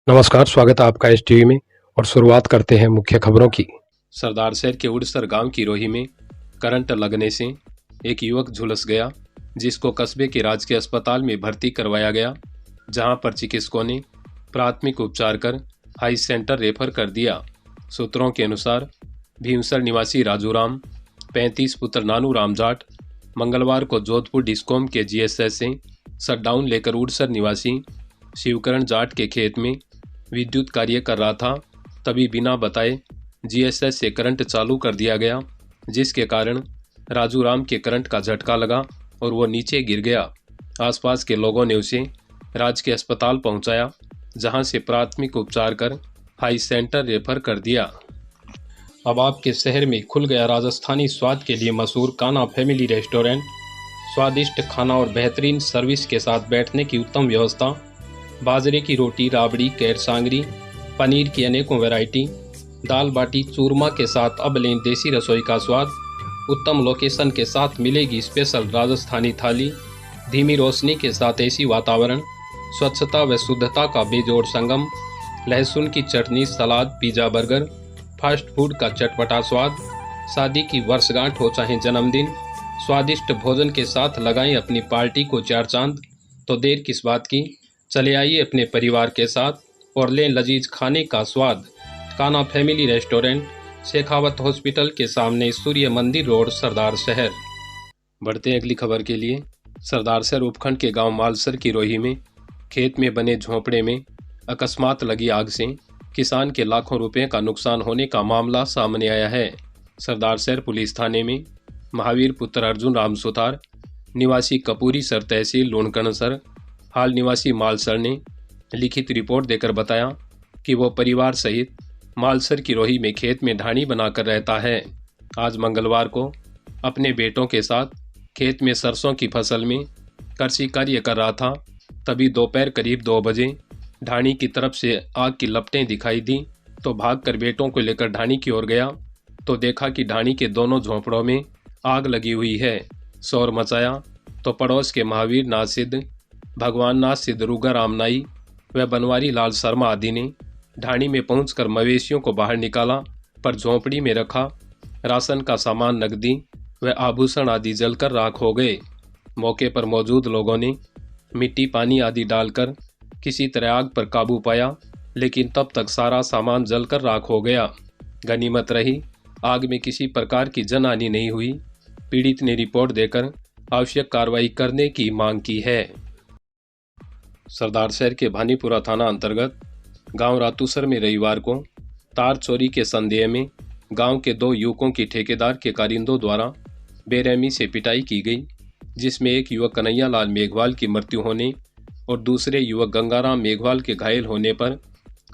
नमस्कार, स्वागत है आपका एस टीवी में। और शुरुआत करते हैं मुख्य खबरों की। सरदार शहर के उड़सर गांव की रोही में करंट लगने से एक युवक झुलस गया, जिसको कस्बे के राजकीय अस्पताल में भर्ती करवाया गया, जहां पर चिकित्सकों ने प्राथमिक उपचार कर हाई सेंटर रेफर कर दिया। सूत्रों के अनुसार भीमसर निवासी राजू राम 35 पुत्र नानू राम जाट मंगलवार को जोधपुर डिस्कॉम के जीएसएस से शटडाउन लेकर उड़सर निवासी शिवकरण जाट के खेत में विद्युत कार्य कर रहा था। तभी बिना बताए जीएसएस से करंट चालू कर दिया गया, जिसके कारण राजू राम के करंट का झटका लगा और वो नीचे गिर गया। आसपास के लोगों ने उसे राजकीय अस्पताल पहुंचाया, जहां से प्राथमिक उपचार कर हाई सेंटर रेफर कर दिया। अब आपके शहर में खुल गया राजस्थानी स्वाद के लिए मशहूर कान्हा फैमिली रेस्टोरेंट। स्वादिष्ट खाना और बेहतरीन सर्विस के साथ बैठने की उत्तम व्यवस्था, बाजरे की रोटी, राबड़ी, कैर सांगरी, पनीर की अनेकों वैरायटी, दाल बाटी चूरमा के साथ अब लें देसी रसोई का स्वाद। उत्तम लोकेशन के साथ मिलेगी स्पेशल राजस्थानी थाली, धीमी रोशनी के साथ एसी वातावरण, स्वच्छता व शुद्धता का बेजोड़ संगम, लहसुन की चटनी, सलाद, पिज़्ज़ा, बर्गर, फास्ट फूड का चटपटा स्वाद। शादी की वर्षगांठ हो चाहे जन्मदिन, स्वादिष्ट भोजन के साथ लगाएं अपनी पार्टी को चार चांद। तो देर किस बात की, चले आइए अपने परिवार के साथ और लें लजीज खाने का स्वाद। Kanha family restaurant, Shekhawat hospital के सामने, सूर्य मंदिर रोड, सरदार शहर। बढ़ते हैं अगली खबर के लिए। सरदार शहर उपखंड के गांव मालसर की रोही में खेत में बने झोंपड़े में अकस्मात लगी आग से किसान के लाखों रुपए का नुकसान होने का मामला सामने आया है। सरदार शहर पुलिस थाने में महावीर पुत्र अर्जुन राम सुतार निवासी कपूरी सर तहसील लूणकणसर हाल निवासी मालसर ने लिखित रिपोर्ट देकर बताया कि वो परिवार सहित मालसर की रोही में खेत में ढाणी बनाकर रहता है। आज मंगलवार को अपने बेटों के साथ खेत में सरसों की फसल में कृषि कार्य कर रहा था। तभी दोपहर करीब 2 बजे ढाणी की तरफ से आग की लपटें दिखाई दी तो भागकर बेटों को लेकर ढाणी की ओर गया तो देखा कि ढाणी के दोनों झोंपड़ों में आग लगी हुई है। शोर मचाया तो पड़ोस के महावीर नाथ सिद्ध, भगवान नाथ सिद्ध, रुगा रामनाई व बनवारी लाल शर्मा आदि ने ढाणी में पहुंचकर मवेशियों को बाहर निकाला, पर झोंपड़ी में रखा राशन का सामान, नकदी व आभूषण आदि जलकर राख हो गए। मौके पर मौजूद लोगों ने मिट्टी, पानी आदि डालकर किसी तरह आग पर काबू पाया, लेकिन तब तक सारा सामान जलकर राख हो गया। गनीमत रही आग में किसी प्रकार की जनहानि नहीं हुई। पीड़ित ने रिपोर्ट देकर आवश्यक कार्रवाई करने की मांग की है। सरदार शहर के भानीपुरा थाना अंतर्गत गांव रातूसर में रविवार को तार चोरी के संदेह में गांव के 2 युवकों की ठेकेदार के कारिंदों द्वारा बेरहमी से पिटाई की गई, जिसमें एक युवक कन्हैया लाल मेघवाल की मृत्यु होने और दूसरे युवक गंगाराम मेघवाल के घायल होने पर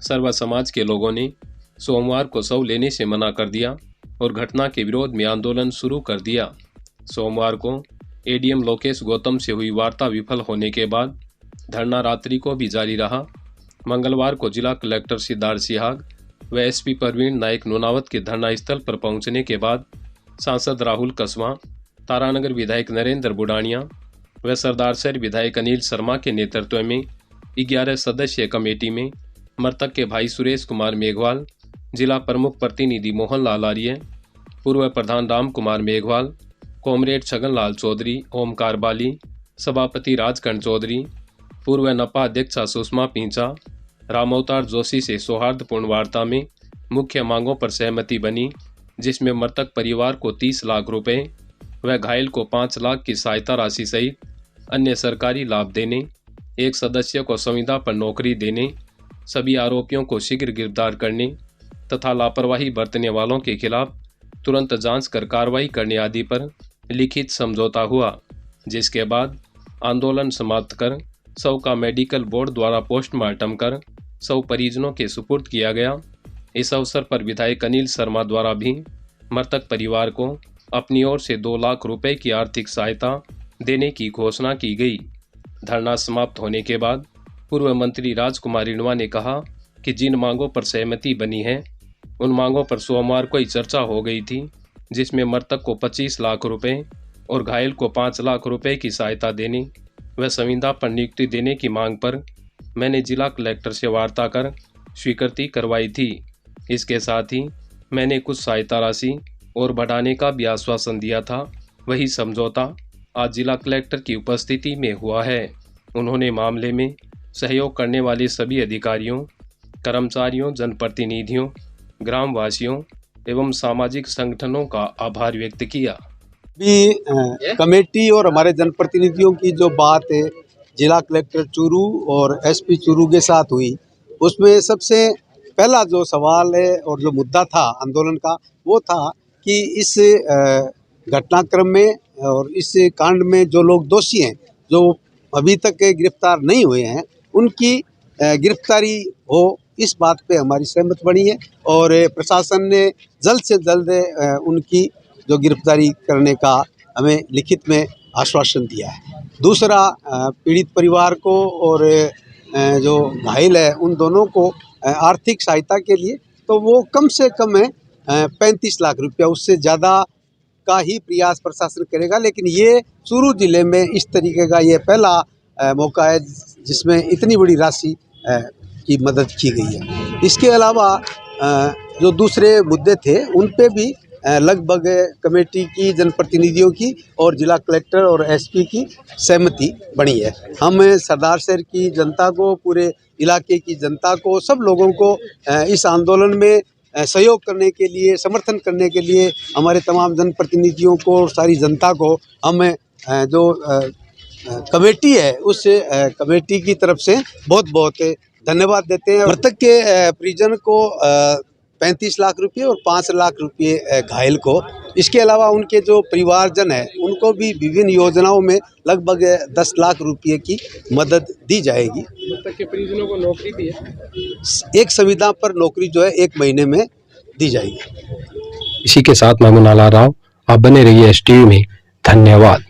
सर्व समाज के लोगों ने सोमवार को शव लेने से मना कर दिया और घटना के विरोध में आंदोलन शुरू कर दिया। सोमवार को एडीएम लोकेश गौतम से हुई वार्ता विफल होने के बाद धरना रात्रि को भी जारी रहा। मंगलवार को जिला कलेक्टर सिद्धार्थ सिहाग व एसपी परवीन नायक नूनावत के धरना स्थल पर पहुंचने के बाद सांसद राहुल कसवां, तारानगर विधायक नरेंद्र बुडानिया व सरदार शहर विधायक अनिल शर्मा के नेतृत्व में 11 सदस्यीय कमेटी में मृतक के भाई सुरेश कुमार मेघवाल, जिला प्रमुख प्रतिनिधि मोहन लाल आर्य, पूर्व प्रधान राम कुमार मेघवाल, कॉमरेड छगन लाल चौधरी, ओमकार बाली, सभापति राजकर्ण चौधरी, पूर्व नपा अध्यक्षा सुषमा पींचा, रामअवतार जोशी से सौहार्दपूर्ण वार्ता में मुख्य मांगों पर सहमति बनी, जिसमें मृतक परिवार को 30 लाख रुपए व घायल को 5 लाख की सहायता राशि सहित अन्य सरकारी लाभ देने, एक सदस्य को संविदा पर नौकरी देने, सभी आरोपियों को शीघ्र गिरफ्तार करने तथा लापरवाही बरतने वालों के खिलाफ तुरंत जांच कर कार्रवाई करने आदि पर लिखित समझौता हुआ, जिसके बाद आंदोलन समाप्त कर शव का मेडिकल बोर्ड द्वारा पोस्टमार्टम कर शव परिजनों के सुपुर्द किया गया। इस अवसर पर विधायक अनिल शर्मा द्वारा भी मृतक परिवार को अपनी ओर से 2 लाख रुपए की आर्थिक सहायता देने की घोषणा की गई। धरना समाप्त होने के बाद पूर्व मंत्री राजकुमार रिणवा ने कहा कि जिन मांगों पर सहमति बनी है उन मांगों पर सोमवार को ही चर्चा हो गई थी, जिसमें मृतक को 25 लाख रुपए और घायल को 5 लाख रुपए की सहायता देने व संविदा पर नियुक्ति देने की मांग पर मैंने जिला कलेक्टर से वार्ता कर स्वीकृति करवाई थी। इसके साथ ही मैंने कुछ सहायता राशि और बढ़ाने का भी आश्वासन दिया था। वही समझौता आज जिला कलेक्टर की उपस्थिति में हुआ है। उन्होंने मामले में सहयोग करने वाले सभी अधिकारियों, कर्मचारियों, जनप्रतिनिधियों, ग्रामवासियों एवं सामाजिक संगठनों का आभार व्यक्त किया। भी कमेटी और हमारे जनप्रतिनिधियों की जो बात है जिला कलेक्टर चूरू और एसपी चूरू के साथ हुई, उसमें सबसे पहला जो सवाल है और जो मुद्दा था आंदोलन का, वो था कि इस घटनाक्रम में और इस कांड में जो लोग दोषी हैं, जो अभी तक गिरफ्तार नहीं हुए हैं, उनकी गिरफ्तारी हो, इस बात पे हमारी सहमति बनी है और प्रशासन ने जल्द से जल्द उनकी जो गिरफ्तारी करने का हमें लिखित में आश्वासन दिया है। दूसरा, पीड़ित परिवार को और जो घायल है उन दोनों को आर्थिक सहायता के लिए तो वो कम से कम है 35 लाख रुपया, उससे ज़्यादा का ही प्रयास प्रशासन करेगा। लेकिन ये चूरू जिले में इस तरीके का ये पहला मौका है जिसमें इतनी बड़ी राशि की मदद की गई है। इसके अलावा जो दूसरे मुद्दे थे उन पे भी लगभग कमेटी की, जनप्रतिनिधियों की और जिला कलेक्टर और एसपी की सहमति बनी है। हम सरदार शहर की जनता को, पूरे इलाके की जनता को, सब लोगों को इस आंदोलन में सहयोग करने के लिए, समर्थन करने के लिए हमारे तमाम जनप्रतिनिधियों को और सारी जनता को हम जो कमेटी है उस कमेटी की तरफ से बहुत बहुत धन्यवाद देते हैं। मृतक के परिजन को 35 लाख रुपये और 5 लाख रुपये घायल को, इसके अलावा उनके जो परिवारजन है उनको भी विभिन्न योजनाओं में लगभग 10 लाख रुपये की मदद दी जाएगी। मृतक के परिजनों को नौकरी भी है, एक संविदा पर नौकरी जो है 1 महीने में दी जाएगी। इसी के साथ मैं मुनाला राव, आप बने रहिए STV में। धन्यवाद।